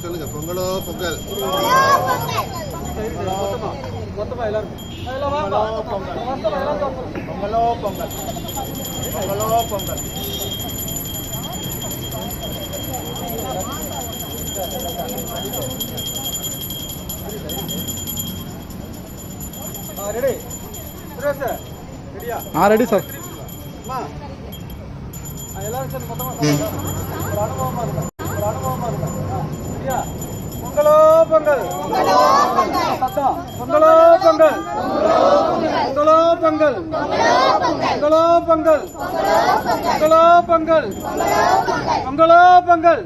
சொல்லுங்க. பொங்கலோ பொங்கல். மொத்தமா எல்லாரும் பொங்கலோ பொங்கல். பொங்கலோ பொங்கல். Ready sir? ரெடியா? Ready sir. எல்லாரும் சார் மொத்தமா ஒரு அனுபவமா இருக்கா? ஒரு அனுபவமா இருக்கா? சரியா? பொங்கலோ பொங்கல். சத்தம். பொங்கலோ பொங்கல். பொங்கலோ பொங்கல். பொங்கலோ பொங்கல். பொங்கலோ பொங்கல். பொங்கலோ பொங்கல்.